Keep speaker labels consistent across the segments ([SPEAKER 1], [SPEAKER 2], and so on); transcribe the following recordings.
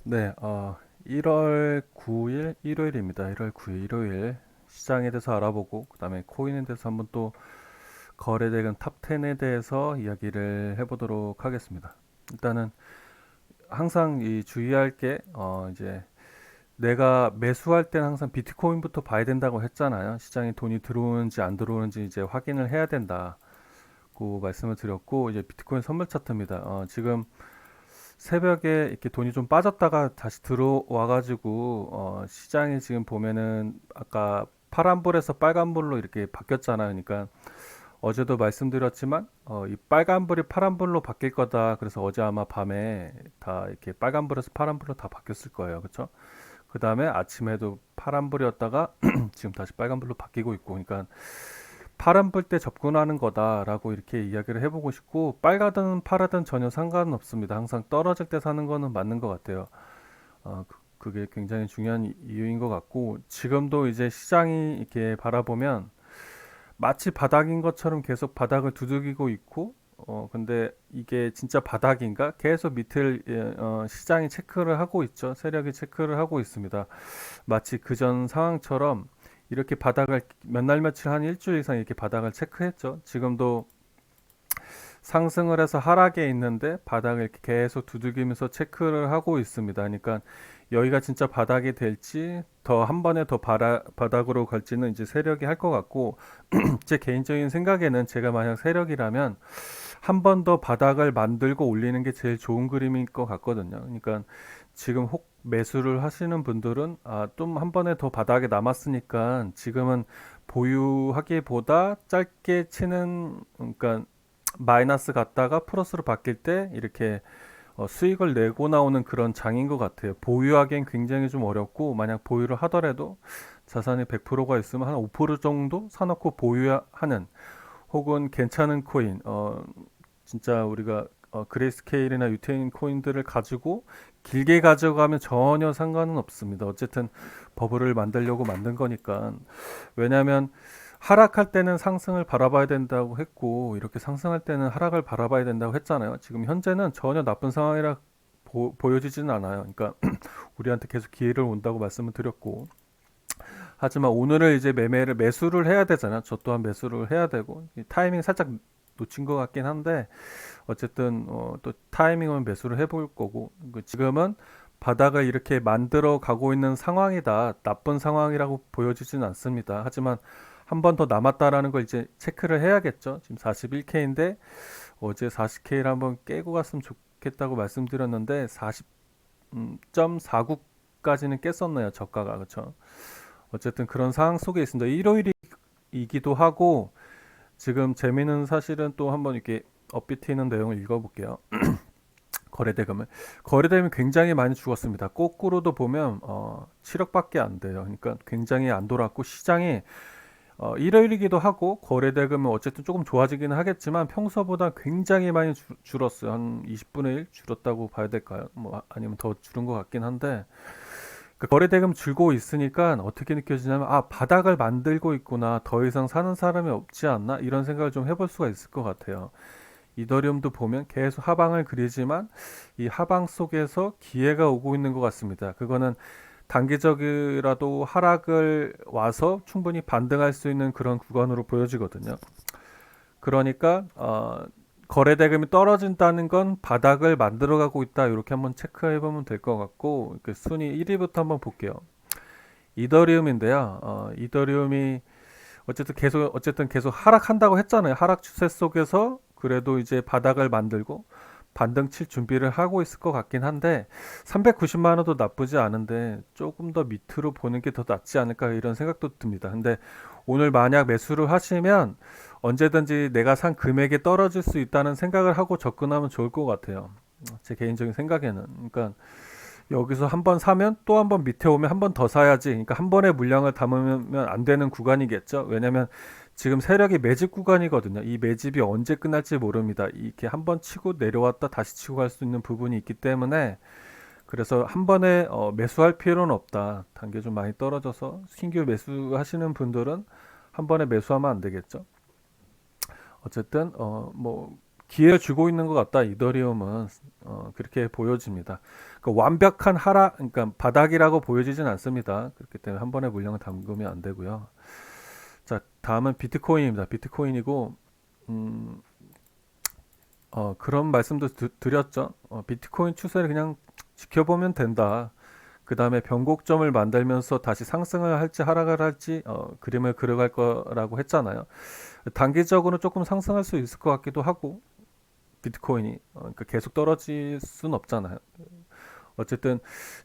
[SPEAKER 1] 네, 1월 9일 일요일입니다. 1월 9일 일요일 시장에 대해서 알아보고 그다음에 코인에 대해서 한번 또 거래대금 탑 10에 대해서 이야기를 해보도록 하겠습니다. 일단은 항상 이 주의할 게 이제 내가 매수할 때는 항상 비트코인부터 봐야 된다고 했잖아요. 시장에 돈이 들어오는지 안 들어오는지 이제 확인을 해야 된다고 말씀을 드렸고 이제 비트코인 선물 차트입니다. 지금 새벽에 이렇게 돈이 좀 빠졌다가 다시 들어와가지고 시장이 지금 보면은 아까 파란불에서 빨간불로 이렇게 바뀌었잖아요. 그러니까 어제도 말씀드렸지만 이 빨간불이 파란불로 바뀔 거다. 그래서 어제 아마 밤에 다 이렇게 빨간불에서 파란불로 다 바뀌었을 거예요. 그렇죠? 그 다음에 아침에도 파란불이었다가 지금 다시 빨간불로 바뀌고 있고, 그러니까 파란불 때 접근하는 거다라고 이렇게 이야기를 해보고 싶고, 빨가든 파라든 전혀 상관은 없습니다. 항상 떨어질 때 사는 거는 맞는 것 같아요. 그게 굉장히 중요한 이유인 것 같고, 지금도 이제 시장이 이렇게 바라보면 마치 바닥인 것처럼 계속 바닥을 두들기고 있고, 근데 이게 진짜 바닥인가? 계속 밑을 시장이 체크를 하고 있죠. 세력이 체크를 하고 있습니다. 마치 그전 상황처럼 이렇게 바닥을 몇 날 며칠 한 일주일 이상 이렇게 바닥을 체크했죠. 지금도 상승을 해서 하락에 있는데 바닥을 이렇게 계속 두들기면서 체크를 하고 있습니다. 그러니까 여기가 진짜 바닥이 될지 더 한 번에 더 바닥으로 갈지는 이제 세력이 할 것 같고 제 개인적인 생각에는 제가 만약 세력이라면 한 번 더 바닥을 만들고 올리는 게 제일 좋은 그림일 것 같거든요. 그러니까 지금 혹 매수를 하시는 분들은 좀 한 번에 더 바닥에 남았으니까 지금은 보유하기보다 짧게 치는 그러니까 마이너스 갔다가 플러스로 바뀔 때 이렇게 수익을 내고 나오는 그런 장인 것 같아요. 보유하기엔 굉장히 좀 어렵고 만약 보유를 하더라도 자산이 100%가 있으면 한 5% 정도 사놓고 보유하는 혹은 괜찮은 코인 진짜 우리가 그레이스케일이나 유테인 코인들을 가지고 길게 가져가면 전혀 상관은 없습니다. 어쨌든 버블을 만들려고 만든 거니까. 왜냐하면 하락할 때는 상승을 바라봐야 된다고 했고 이렇게 상승할 때는 하락을 바라봐야 된다고 했잖아요. 지금 현재는 전혀 나쁜 상황이라 보여지지는 않아요. 그러니까 우리한테 계속 기회를 온다고 말씀을 드렸고 하지만 오늘을 이제 매수를 해야 되잖아요. 저 또한 매수를 해야 되고 타이밍 살짝 놓친 것 같긴 한데 어쨌든 또 타이밍은 매수를 해볼 거고 지금은 바닥을 이렇게 만들어 가고 있는 상황이다. 나쁜 상황이라고 보여지진 않습니다. 하지만 한 번 더 남았다라는 걸 이제 체크를 해야겠죠. 지금 41K인데 어제 40K를 한번 깨고 갔으면 좋겠다고 말씀드렸는데 40.49까지는 깼었네요. 저가가 그렇죠. 어쨌든 그런 상황 속에 있습니다. 일요일이기도 하고 지금 재미는 사실은 또 한번 이렇게 업비트 있는 내용을 읽어볼게요. 거래대금을 거래대금이 굉장히 많이 죽었습니다. 거꾸로도 보면 7억밖에 안 돼요. 그러니까 굉장히 안 돌았고 시장이 일요일이기도 하고 거래대금은 어쨌든 조금 좋아지기는 하겠지만 평소보다 굉장히 많이 줄었어요. 한 20분의 1 줄었다고 봐야 될까요? 뭐 아니면 더 줄은 것 같긴 한데 그 거래대금 줄고 있으니까 어떻게 느껴지냐면 바닥을 만들고 있구나. 더 이상 사는 사람이 없지 않나? 이런 생각을 좀 해볼 수가 있을 것 같아요. 이더리움도 보면 계속 하방을 그리지만 이 하방 속에서 기회가 오고 있는 것 같습니다. 그거는 단기적이라도 하락을 와서 충분히 반등할 수 있는 그런 구간으로 보여지거든요. 그러니까 거래 대금이 떨어진다는 건 바닥을 만들어가고 있다. 이렇게 한번 체크해 보면 될 것 같고 그 순위 1위부터 한번 볼게요. 이더리움인데요. 이더리움이 어쨌든 계속 하락한다고 했잖아요. 하락 추세 속에서 그래도 이제 바닥을 만들고 반등 칠 준비를 하고 있을 것 같긴 한데 390만 원도 나쁘지 않은데 조금 더 밑으로 보는 게 더 낫지 않을까 이런 생각도 듭니다. 근데 오늘 만약 매수를 하시면 언제든지 내가 산 금액이 떨어질 수 있다는 생각을 하고 접근하면 좋을 것 같아요. 제 개인적인 생각에는. 그러니까 여기서 한번 사면 또 한번 밑에 오면 한 번 더 사야지. 그러니까 한 번에 물량을 담으면 안 되는 구간이겠죠. 왜냐면 지금 세력이 매집 구간이거든요. 이 매집이 언제 끝날지 모릅니다. 이렇게 한 번 치고 내려왔다 다시 치고 갈 수 있는 부분이 있기 때문에 그래서 한 번에 매수할 필요는 없다. 단계 좀 많이 떨어져서 신규 매수하시는 분들은 한 번에 매수하면 안 되겠죠. 어쨌든 뭐 기회를 주고 있는 것 같다. 이더리움은 그렇게 보여집니다. 그러니까 완벽한 하락, 그러니까 바닥이라고 보여지진 않습니다. 그렇기 때문에 한 번에 물량을 담그면 안 되고요. 자, 다음은 비트코인입니다. 비트코인이고 음, 그런 말씀도 드렸죠. 비트코인 추세를 그냥 지켜보면 된다. 그 다음에 변곡점을 만들면서 다시 상승을 할지 하락을 할지 그림을 그려갈 거라고 했잖아요. 단기적으로 조금 상승할 수 있을 것 같기도 하고 비트코인이 그러니까 계속 떨어질 순 없잖아요. 어쨌든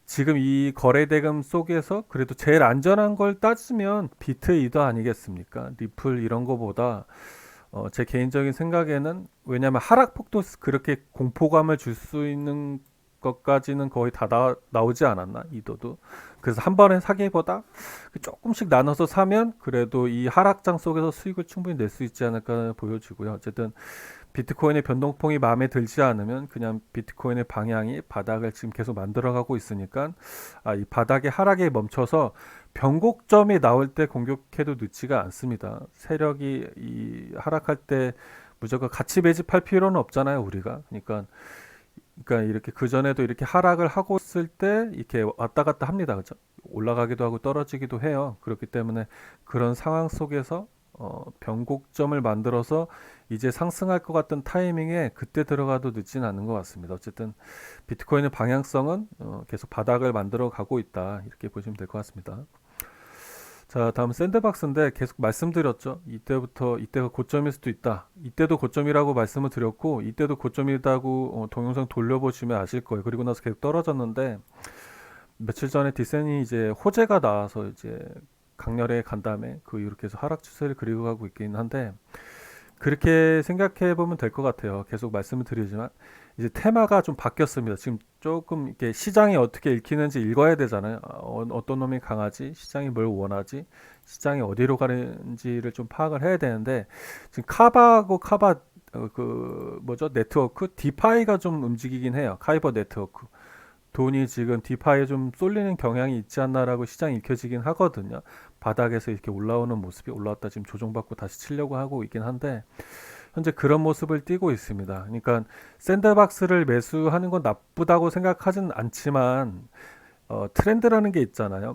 [SPEAKER 1] 지금 이 거래 대금 속에서 그래도 제일 안전한 걸 따지면 비트 이더 아니겠습니까? 리플 이런 거보다 제 개인적인 생각에는 왜냐하면 하락폭도 그렇게 공포감을 줄 수 있는 것까지는 거의 다 나오지 않았나 이도도. 그래서 한 번에 사기보다 조금씩 나눠서 사면 그래도 이 하락장 속에서 수익을 충분히 낼 수 있지 않을까 보여지고요. 어쨌든 비트코인의 변동폭이 마음에 들지 않으면 그냥 비트코인의 방향이 바닥을 지금 계속 만들어가고 있으니까 이 바닥의 하락에 멈춰서 변곡점이 나올 때 공격해도 늦지가 않습니다. 세력이 이 하락할 때 무조건 같이 매집할 필요는 없잖아요, 우리가. 그러니까 이렇게 그 전에도 이렇게 하락을 하고 있을 때 이렇게 왔다 갔다 합니다, 그죠? 올라가기도 하고 떨어지기도 해요. 그렇기 때문에 그런 상황 속에서 변곡점을 만들어서 이제 상승할 것 같은 타이밍에 그때 들어가도 늦진 않은 것 같습니다. 어쨌든 비트코인의 방향성은 계속 바닥을 만들어 가고 있다. 이렇게 보시면 될 것 같습니다. 자, 다음 샌드박스인데 계속 말씀드렸죠. 이때가 고점일 수도 있다. 이때도 고점이라고 말씀을 드렸고 이때도 고점이라고 동영상 돌려보시면 아실 거예요. 그리고 나서 계속 떨어졌는데 며칠 전에 디센이 이제 호재가 나와서 이제 강렬해 간 다음에 그 이후로 계속 하락 추세를 그리고 가고 있긴 한데 그렇게 생각해 보면 될 것 같아요. 계속 말씀을 드리지만 이제 테마가 좀 바뀌었습니다. 지금 조금 이렇게 시장이 어떻게 읽히는지 읽어야 되잖아요. 어떤 놈이 강하지, 시장이 뭘 원하지, 시장이 어디로 가는지를 좀 파악을 해야 되는데 지금 카바하고 카바 그 뭐죠 네트워크 디파이가 좀 움직이긴 해요. 카이버 네트워크. 돈이 지금 디파이에 좀 쏠리는 경향이 있지 않나라고 시장이 읽혀지긴 하거든요. 바닥에서 이렇게 올라오는 모습이 올라왔다 지금 조정받고 다시 치려고 하고 있긴 한데 현재 그런 모습을 띠고 있습니다. 그러니까 샌드박스를 매수하는 건 나쁘다고 생각하진 않지만 트렌드라는 게 있잖아요.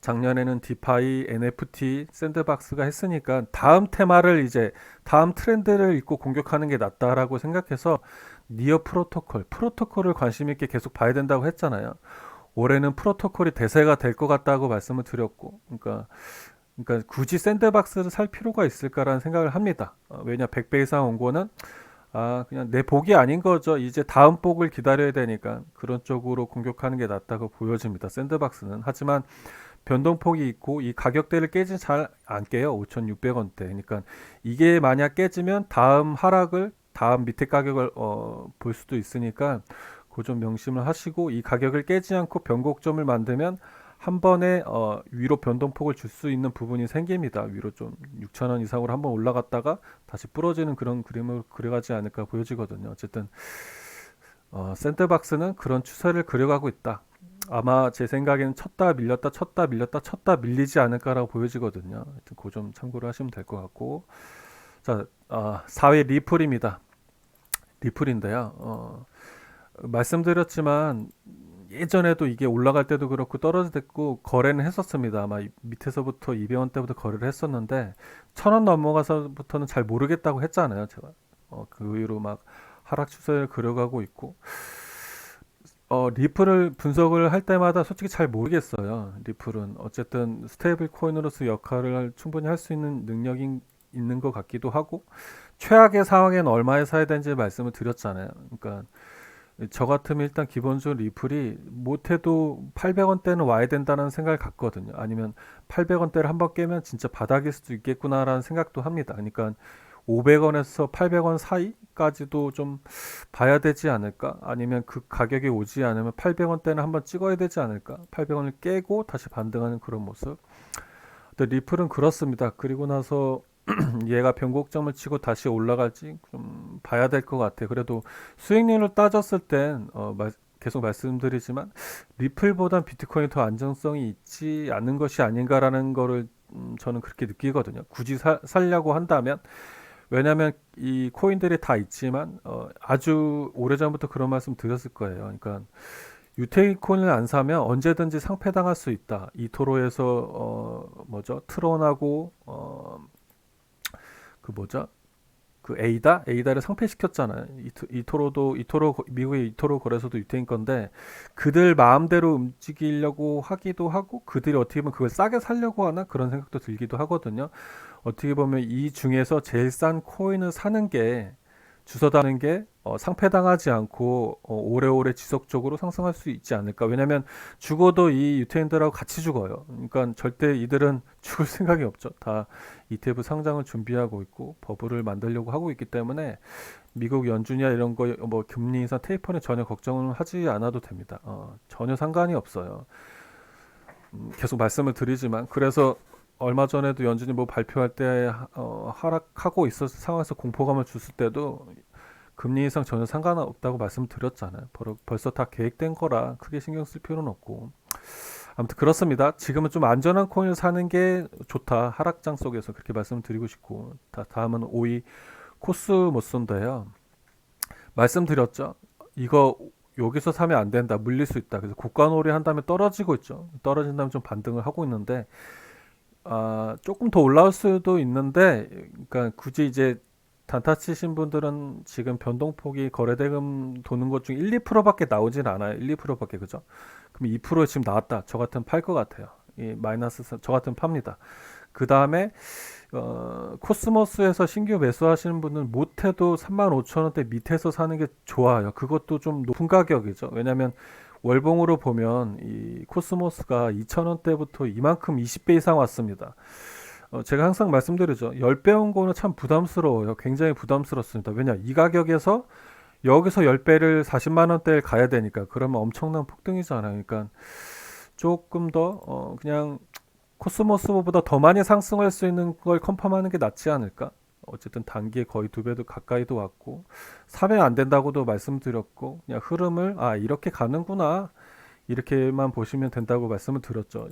[SPEAKER 1] 작년에는 디파이, NFT, 샌드박스가 했으니까 다음 테마를 이제 다음 트렌드를 읽고 공격하는 게 낫다라고 생각해서 니어 프로토콜을 관심 있게 계속 봐야 된다고 했잖아요. 올해는 프로토콜이 대세가 될 것 같다고 말씀을 드렸고, 그러니까 굳이 샌드박스를 살 필요가 있을까라는 생각을 합니다. 왜냐 100배 이상 온 거는 그냥 내 복이 아닌 거죠. 이제 다음 복을 기다려야 되니까 그런 쪽으로 공격하는 게 낫다고 보여집니다. 샌드박스는. 하지만 변동폭이 있고 이 가격대를 깨지 잘 안 깨요. 5,600원대. 그러니까 이게 만약 깨지면 다음 밑에 가격을 볼 수도 있으니까 그 좀 명심을 하시고 이 가격을 깨지 않고 변곡점을 만들면 한 번에 위로 변동폭을 줄 수 있는 부분이 생깁니다. 위로 좀 6,000원 이상으로 한번 올라갔다가 다시 부러지는 그런 그림을 그려가지 않을까 보여지거든요. 어쨌든 샌드박스는 그런 추세를 그려가고 있다. 아마 제 생각에는 쳤다 밀렸다 쳤다 밀렸다 쳤다 밀리지 않을까라고 보여지거든요. 하여튼 그 점 참고를 하시면 될 것 같고 자 4회 리플입니다. 리플인데요. 말씀드렸지만 예전에도 이게 올라갈 때도 그렇고 떨어질 때고 거래는 했었습니다. 아마 밑에서부터 200원대부터 거래를 했었는데 1,000원 넘어가서부터는 잘 모르겠다고 했잖아요. 제가 그 이후로 막 하락 추세를 그려가고 있고 리플을 분석을 할 때마다 솔직히 잘 모르겠어요. 리플은 어쨌든 스테이블 코인으로서 역할을 충분히 할 수 있는 능력이 있는 것 같기도 하고 최악의 상황에는 얼마에 사야 되는지 말씀을 드렸잖아요. 그러니까 저 같으면 일단 기본적으로 리플이 못해도 800원대는 와야 된다는 생각을 갖거든요. 아니면 800원대를 한번 깨면 진짜 바닥일 수도 있겠구나라는 생각도 합니다. 그러니까 500원에서 800원 사이까지도 좀 봐야 되지 않을까? 아니면 그 가격이 오지 않으면 800원대는 한번 찍어야 되지 않을까? 800원을 깨고 다시 반등하는 그런 모습. 근데 리플은 그렇습니다. 그리고 나서 얘가 변곡점을 치고 다시 올라갈지 좀 봐야 될 것 같아요. 그래도 수익률을 따졌을 땐 계속 말씀드리지만 리플보단 비트코인이 더 안정성이 있지 않은 것이 아닌가라는 거를 저는 그렇게 느끼거든요. 굳이 살려고 한다면 왜냐하면 이 코인들이 다 있지만 아주 오래전부터 그런 말씀 드렸을 거예요. 그러니까 유테인 코인을 안 사면 언제든지 상패당할 수 있다. 이토로에서 뭐죠? 트론하고 그 뭐죠? 그 에이다를 상폐시켰잖아요. 이토로 미국의 이토로 거래소도 유태인 건데 그들 마음대로 움직이려고 하기도 하고 그들이 어떻게 보면 그걸 싸게 살려고 하나 그런 생각도 들기도 하거든요. 어떻게 보면 이 중에서 제일 싼 코인을 사는 게 주워다는 게 상폐당하지 않고 오래오래 지속적으로 상승할 수 있지 않을까. 왜냐하면 죽어도 이 유태인들하고 같이 죽어요. 그러니까 절대 이들은 죽을 생각이 없죠. 다 ETF 상장을 준비하고 있고 버블을 만들려고 하고 있기 때문에 미국 연준이나 이런 거 뭐 금리 인상 테이퍼는 전혀 걱정을 하지 않아도 됩니다. 전혀 상관이 없어요. 계속 말씀을 드리지만 그래서 얼마 전에도 연준이 뭐 발표할 때 하락하고 있었 상황에서 공포감을 줬을 때도 금리 인상 전혀 상관없다고 말씀드렸잖아요. 벌써 다 계획된 거라 크게 신경 쓸 필요는 없고. 아무튼 그렇습니다. 지금은 좀 안전한 코인을 사는 게 좋다. 하락장 속에서 그렇게 말씀드리고 싶고. 다음은 5위 코스모스인데요. 말씀드렸죠. 이거 여기서 사면 안 된다. 물릴 수 있다. 그래서 고가놀이 한 다음에 떨어지고 있죠. 떨어진 다음에 좀 반등을 하고 있는데 조금 더 올라올 수도 있는데 그러니까 굳이 이제 단타 치신 분들은 지금 변동폭이 거래대금 도는 것 중 1, 2%밖에 나오진 않아요. 1, 2%밖에 그죠? 그럼 2% 지금 나왔다. 저 같으면 팔 것 같아요. 이 마이너스 저 같으면 팝니다. 그 다음에 코스모스에서 신규 매수하시는 분은 못해도 35,000원대 밑에서 사는 게 좋아요. 그것도 좀 높은 가격이죠. 왜냐하면 월봉으로 보면 이 코스모스가 2,000원대부터 이만큼 20배 이상 왔습니다. 제가 항상 말씀드리죠. 10배 온 거는 참 부담스러워요. 굉장히 부담스럽습니다. 왜냐? 이 가격에서 여기서 10배를 40만 원대에 가야 되니까 그러면 엄청난 폭등이잖아요. 그러니까 조금 더 그냥 코스모스보다 더 많이 상승할 수 있는 걸 컨펌하는 게 낫지 않을까? 어쨌든 단기에 거의 2배도 가까이도 왔고 사면 안 된다고도 말씀드렸고 그냥 흐름을 이렇게 가는구나 이렇게만 보시면 된다고 말씀을 드렸죠.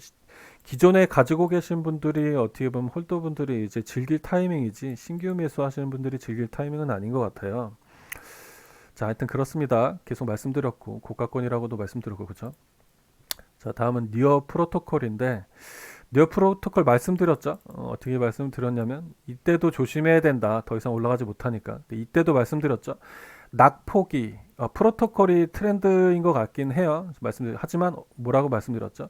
[SPEAKER 1] 기존에 가지고 계신 분들이 어떻게 보면 홀더분들이 이제 즐길 타이밍이지 신규 매수하시는 분들이 즐길 타이밍은 아닌 것 같아요. 자, 하여튼 그렇습니다. 계속 말씀드렸고 고가권이라고도 말씀드렸고 그죠? 자, 다음은 니어 프로토콜인데 니어 프로토콜 말씀드렸죠? 어떻게 말씀드렸냐면 이때도 조심해야 된다. 더 이상 올라가지 못하니까. 이때도 말씀드렸죠. 낙폭이 프로토콜이 트렌드인 것 같긴 해요. 하지만 뭐라고 말씀드렸죠?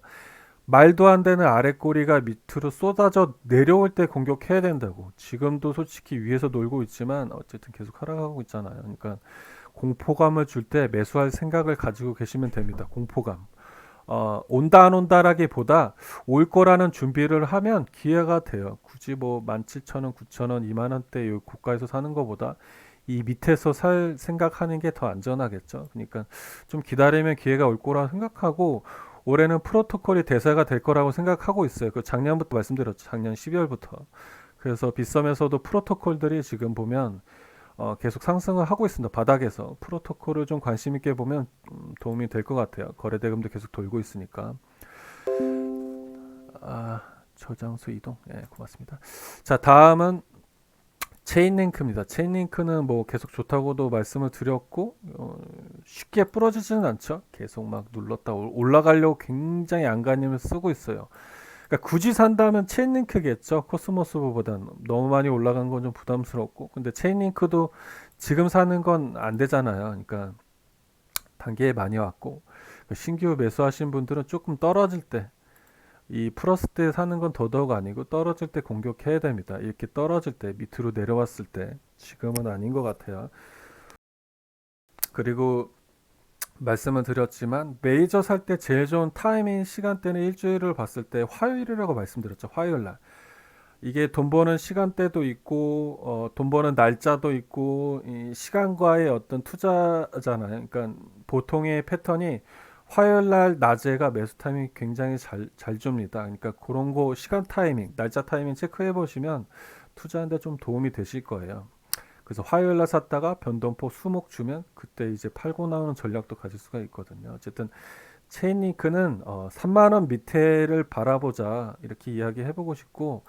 [SPEAKER 1] 말도 안 되는 아래 꼬리가 밑으로 쏟아져 내려올 때 공격해야 된다고. 지금도 솔직히 위에서 놀고 있지만 어쨌든 계속 하락하고 있잖아요. 그러니까 공포감을 줄 때 매수할 생각을 가지고 계시면 됩니다. 공포감. 온다 안 온다라기보다 올 거라는 준비를 하면 기회가 돼요. 굳이 뭐 17,000원, 9,000원, 2만 원대 이 고가에서 사는 것보다 이 밑에서 살 생각하는 게 더 안전하겠죠. 그러니까 좀 기다리면 기회가 올 거라 생각하고 올해는 프로토콜이 대세가 될 거라고 생각하고 있어요. 그 작년부터 말씀드렸죠. 작년 12월부터. 그래서 빗썸에서도 프로토콜들이 지금 보면 계속 상승을 하고 있습니다. 바닥에서 프로토콜을 좀 관심 있게 보면 도움이 될 것 같아요. 거래대금도 계속 돌고 있으니까. 저장소 이동. 네, 고맙습니다. 자, 다음은 체인링크입니다. 체인링크는 뭐 계속 좋다고도 말씀을 드렸고 쉽게 부러지지는 않죠. 계속 막 눌렀다 올라가려고 굉장히 안간힘을 쓰고 있어요. 그러니까 굳이 산다면 체인링크겠죠. 코스모스보다는 너무 많이 올라간 건 좀 부담스럽고 근데 체인링크도 지금 사는 건 안 되잖아요. 그러니까 단기에 많이 왔고 신규 매수하신 분들은 조금 떨어질 때 이 플러스 때 사는 건 더더욱 아니고 떨어질 때 공격해야 됩니다. 이렇게 떨어질 때 밑으로 내려왔을 때 지금은 아닌 것 같아요. 그리고 말씀을 드렸지만 메이저 살 때 제일 좋은 타이밍 시간대는 일주일을 봤을 때 화요일이라고 말씀드렸죠. 화요일 날. 이게 돈 버는 시간대도 있고 돈 버는 날짜도 있고 이 시간과의 어떤 투자잖아요. 그러니까 보통의 패턴이 화요일 날 낮에가 매수 타이밍 굉장히 잘 줍니다. 그러니까 그런 거 시간 타이밍, 날짜 타이밍 체크해 보시면 투자하는데 좀 도움이 되실 거예요. 그래서 화요일 날 샀다가 변동폭 수목 주면 그때 이제 팔고 나오는 전략도 가질 수가 있거든요. 어쨌든 체인링크는 3만 원 밑에를 바라보자 이렇게 이야기해 보고 싶고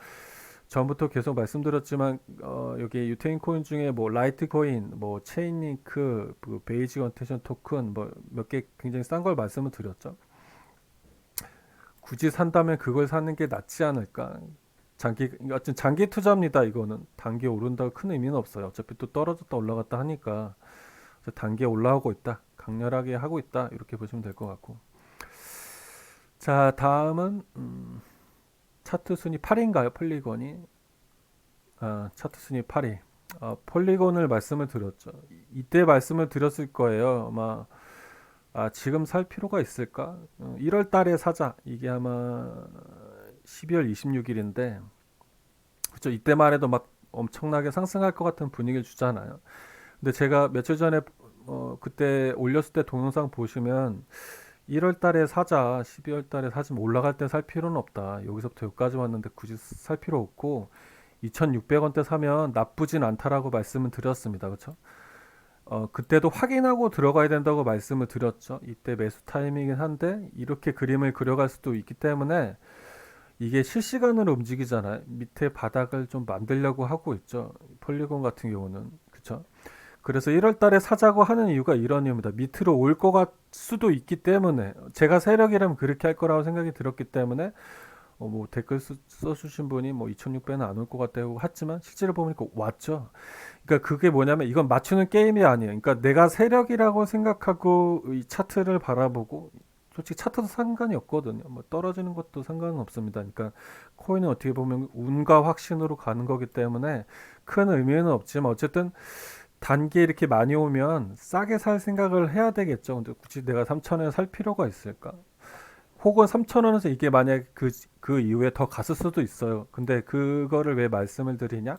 [SPEAKER 1] 전부터 계속 말씀드렸지만 여기 유테인 코인 중에 뭐 라이트코인, 뭐 체인링크, 뭐 베이지 컨텐션 토큰 뭐 몇 개 굉장히 싼 걸 말씀을 드렸죠. 굳이 산다면 그걸 사는 게 낫지 않을까? 어쨌든 장기 투자입니다. 이거는 단기에 오른다고 큰 의미는 없어요. 어차피 또 떨어졌다 올라갔다 하니까 단기에 올라오고 있다, 강렬하게 하고 있다 이렇게 보시면 될 것 같고. 자, 다음은 차트 순위 8인가요? 폴리곤이 차트 순위 8위. 폴리곤을 말씀을 드렸죠. 이때 말씀을 드렸을 거예요. 아마 지금 살 필요가 있을까? 1월 달에 사자. 이게 아마 12월 26일인데, 그렇죠. 이때만 해도 막 엄청나게 상승할 것 같은 분위기를 주잖아요. 근데 제가 며칠 전에 그때 올렸을 때 동영상 보시면 1월 달에 사자, 12월 달에 사지만 올라갈 때 살 필요는 없다. 여기서부터 여기까지 왔는데 굳이 살 필요 없고 2,600원대 사면 나쁘진 않다라고 말씀을 드렸습니다. 그렇죠? 그때도 확인하고 들어가야 된다고 말씀을 드렸죠. 이때 매수 타이밍이긴 한데 이렇게 그림을 그려갈 수도 있기 때문에 이게 실시간으로 움직이잖아요. 밑에 바닥을 좀 만들려고 하고 있죠. 폴리곤 같은 경우는. 그렇죠? 그래서 1월 달에 사자고 하는 이유가 이런 이유입니다. 밑으로 올 것 같 수도 있기 때문에 제가 세력이라면 그렇게 할 거라고 생각이 들었기 때문에 뭐 댓글 써주신 분이 뭐 2,600은 안 올 것 같다고 했지만 실제로 보니까 왔죠. 그러니까 그게 뭐냐면 이건 맞추는 게임이 아니에요. 그러니까 내가 세력이라고 생각하고 이 차트를 바라보고 솔직히 차트도 상관이 없거든요. 뭐 떨어지는 것도 상관은 없습니다. 그러니까 코인은 어떻게 보면 운과 확신으로 가는 거기 때문에 큰 의미는 없지만 어쨌든 단기에 이렇게 많이 오면 싸게 살 생각을 해야 되겠죠. 근데 굳이 내가 3,000원에 살 필요가 있을까? 혹은 3,000원에서 이게 만약 그 이후에 더 갔을 수도 있어요. 근데 그거를 왜 말씀을 드리냐?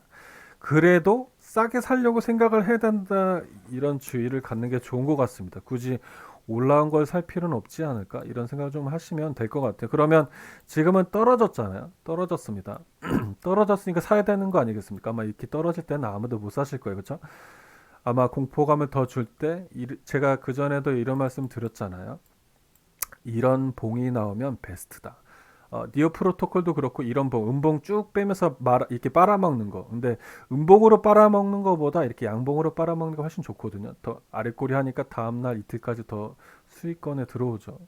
[SPEAKER 1] 그래도 싸게 살려고 생각을 해야 된다. 이런 주의를 갖는 게 좋은 것 같습니다. 굳이 올라온 걸 살 필요는 없지 않을까? 이런 생각을 좀 하시면 될 것 같아요. 그러면 지금은 떨어졌잖아요. 떨어졌습니다. 떨어졌으니까 사야 되는 거 아니겠습니까? 아마 이렇게 떨어질 때는 아무도 못 사실 거예요. 그렇죠? 아마 공포감을 더 줄 때 제가 그전에도 이런 말씀 드렸잖아요. 이런 봉이 나오면 베스트다. 니오 프로토콜도 그렇고 이런 봉, 음봉 쭉 빼면서 이렇게 빨아먹는 거. 근데 음봉으로 빨아먹는 거보다 이렇게 양봉으로 빨아먹는 게 훨씬 좋거든요. 더 아랫골이 하니까 다음날 이틀까지 더 수익권에 들어오죠.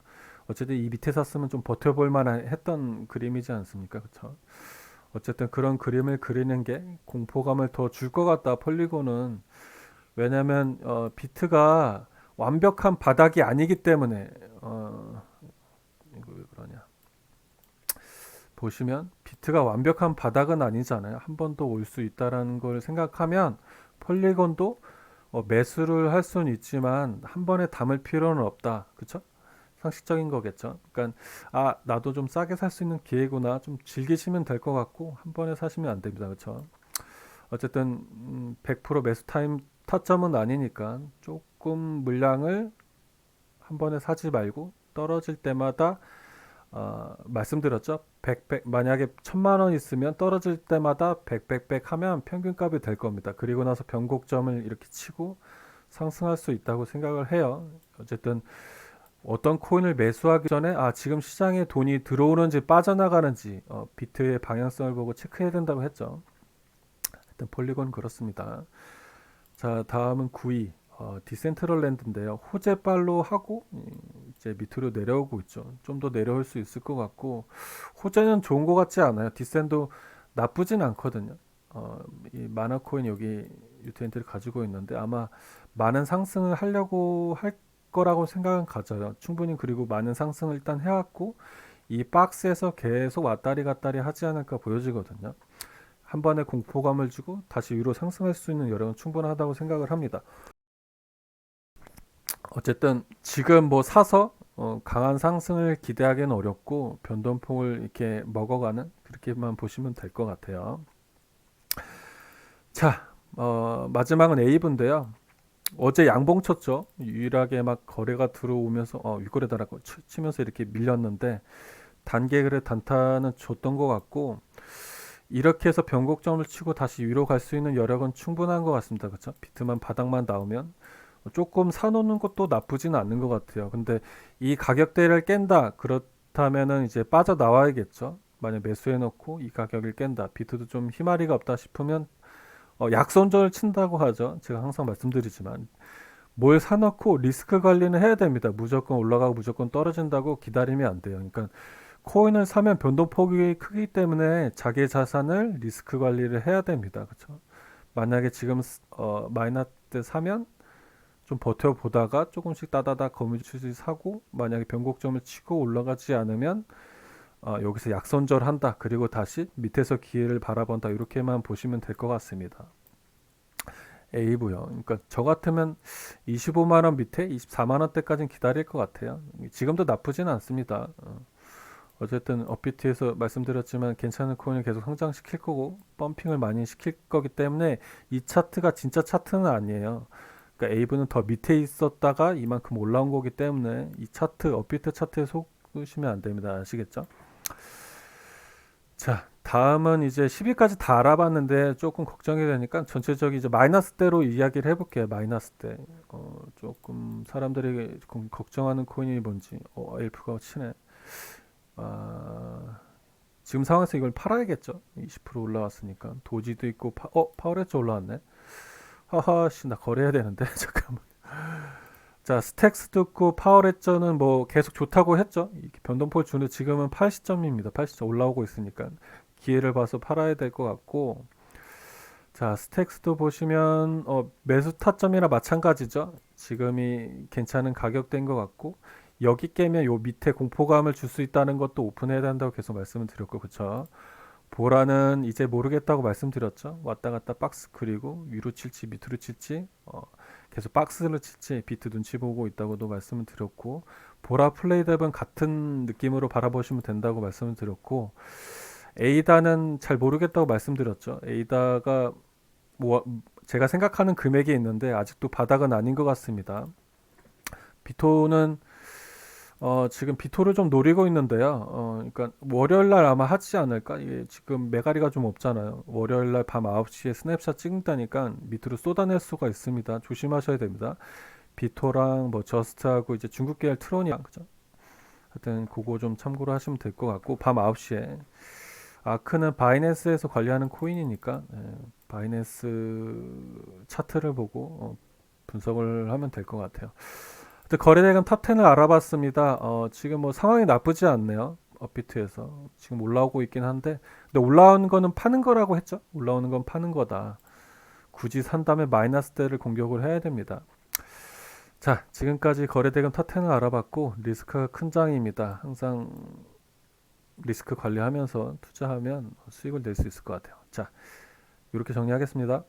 [SPEAKER 1] 어쨌든 이 밑에 샀으면 좀 버텨볼 만한 했던 그림이지 않습니까? 그렇죠? 어쨌든 그런 그림을 그리는 게 공포감을 더 줄 것 같다. 폴리곤은 왜냐면 비트가 완벽한 바닥이 아니기 때문에 이거 왜 그러냐 보시면 비트가 완벽한 바닥은 아니잖아요. 한 번 더 올 수 있다라는 걸 생각하면 폴리곤도 매수를 할 수는 있지만 한 번에 담을 필요는 없다. 그쵸? 상식적인 거겠죠. 그러니까 나도 좀 싸게 살 수 있는 기회구나. 좀 즐기시면 될 것 같고 한 번에 사시면 안 됩니다. 그쵸? 어쨌든 100% 매수 타점은 아니니까 조금 물량을 한 번에 사지 말고 떨어질 때마다 말씀드렸죠. 만약에 1,000만 원 있으면 떨어질 때마다 100 하면 평균값이 될 겁니다. 그리고 나서 변곡점을 이렇게 치고 상승할 수 있다고 생각을 해요. 어쨌든 어떤 코인을 매수하기 전에 지금 시장에 돈이 들어오는지 빠져나가는지 비트의 방향성을 보고 체크해야 된다고 했죠. 일단 폴리곤 그렇습니다. 자, 다음은 9위. 디센트럴랜드인데요. 호재빨로 하고 이제 밑으로 내려오고 있죠. 좀 더 내려올 수 있을 것 같고 호재는 좋은 것 같지 않아요. 디센도 나쁘진 않거든요. 이 마나코인 여기 유트엔트를 가지고 있는데 아마 많은 상승을 하려고 할 거라고 생각은 가져요. 충분히 그리고 많은 상승을 일단 해왔고 이 박스에서 계속 왔다리 갔다리 하지 않을까 보여지거든요. 한 번에 공포감을 주고 다시 위로 상승할 수 있는 여력은 충분하다고 생각을 합니다. 어쨌든 지금 뭐 사서 강한 상승을 기대하기는 어렵고 변동폭을 이렇게 먹어가는 그렇게만 보시면 될 것 같아요. 자, 마지막은 에이브인데요. 어제 양봉 쳤죠. 유일하게 막 거래가 들어오면서 윗거래다라고 치면서 이렇게 밀렸는데 단계를 단타는 줬던 것 같고 이렇게 해서 변곡점을 치고 다시 위로 갈 수 있는 여력은 충분한 것 같습니다. 그렇죠? 비트만 바닥만 나오면 조금 사놓는 것도 나쁘지는 않는 것 같아요. 근데 이 가격대를 깬다 그렇다면은 이제 빠져나와야겠죠. 만약 매수해놓고 이 가격을 깬다. 비트도 좀 희마리가 없다 싶으면 약손절 친다고 하죠. 제가 항상 말씀드리지만 뭘 사놓고 리스크 관리는 해야 됩니다. 무조건 올라가고 무조건 떨어진다고 기다리면 안 돼요. 그러니까 코인을 사면 변동폭이 크기 때문에 자기 자산을 리스크 관리를 해야 됩니다. 그렇죠? 만약에 지금 마이너스 때 사면 좀 버텨보다가 조금씩 따다다 거미줄씩 사고 만약에 변곡점을 치고 올라가지 않으면 여기서 약손절한다. 그리고 다시 밑에서 기회를 바라본다. 이렇게만 보시면 될 것 같습니다. A부요. 그러니까 저 같으면 25만 원 밑에 24만 원대까지는 기다릴 것 같아요. 지금도 나쁘진 않습니다. 어쨌든 업비트에서 말씀드렸지만 괜찮은 코인을 계속 성장시킬 거고 펌핑을 많이 시킬 거기 때문에 이 차트가 진짜 차트는 아니에요. 그러니까 A부는 더 밑에 있었다가 이만큼 올라온 거기 때문에 이 차트, 업비트 차트에 속으시면 안 됩니다. 아시겠죠? 자, 다음은 이제 10위까지 다 알아봤는데 조금 걱정이 되니까 전체적인 이제 마이너스 대로 이야기를 해볼게요. 마이너스 대. 조금 사람들이 조금 걱정하는 코인이 뭔지. 엘프가 치네. 아, 지금 상황에서 이걸 팔아야겠죠. 20% 올라왔으니까. 도지도 있고, 파워레츠 올라왔네. 하하, 씨, 나 거래해야 되는데. 잠깐만. 자, 스택스도 있고, 파워레저는 뭐 계속 좋다고 했죠. 이렇게 변동폭을 주는데 지금은 80점입니다. 80점 올라오고 있으니까. 기회를 봐서 팔아야 될 것 같고. 자, 스택스도 보시면, 매수 타점이랑 마찬가지죠. 지금이 괜찮은 가격대인 것 같고. 여기 깨면 요 밑에 공포감을 줄 수 있다는 것도 오픈해야 된다고 계속 말씀을 드렸고, 그쵸? 보라는 이제 모르겠다고 말씀드렸죠. 왔다 갔다 박스 그리고 위로 칠지 밑으로 칠지 계속 박스를 칠지 비트 눈치 보고 있다고도 말씀을 드렸고 보라 플레이랩은 같은 느낌으로 바라보시면 된다고 말씀을 드렸고 에이다는 잘 모르겠다고 말씀드렸죠. 에이다가 뭐 제가 생각하는 금액이 있는데 아직도 바닥은 아닌 것 같습니다. 비토는 지금 비토를 좀 노리고 있는데요. 그러니까 월요일 날 아마 하지 않을까? 이게 지금 메가리가 좀 없잖아요. 월요일 날 밤 9시에 스냅샷 찍는다니까 밑으로 쏟아낼 수가 있습니다. 조심하셔야 됩니다. 비토랑 뭐 저스트하고 이제 중국 계열 트론이랑 그죠? 하여튼 그거 좀 참고로 하시면 될 것 같고 밤 9시에 아크는 바이낸스에서 관리하는 코인이니까 바이낸스 차트를 보고 분석을 하면 될 것 같아요. 거래대금 탑10을 알아봤습니다. 지금 뭐 상황이 나쁘지 않네요. 업비트에서. 지금 올라오고 있긴 한데, 근데 올라오는 거는 파는 거라고 했죠? 올라오는 건 파는 거다. 굳이 산다면 마이너스 대를 공격을 해야 됩니다. 자, 지금까지 거래대금 탑10을 알아봤고, 리스크가 큰 장입니다. 항상 리스크 관리하면서 투자하면 수익을 낼 수 있을 것 같아요. 자, 이렇게 정리하겠습니다.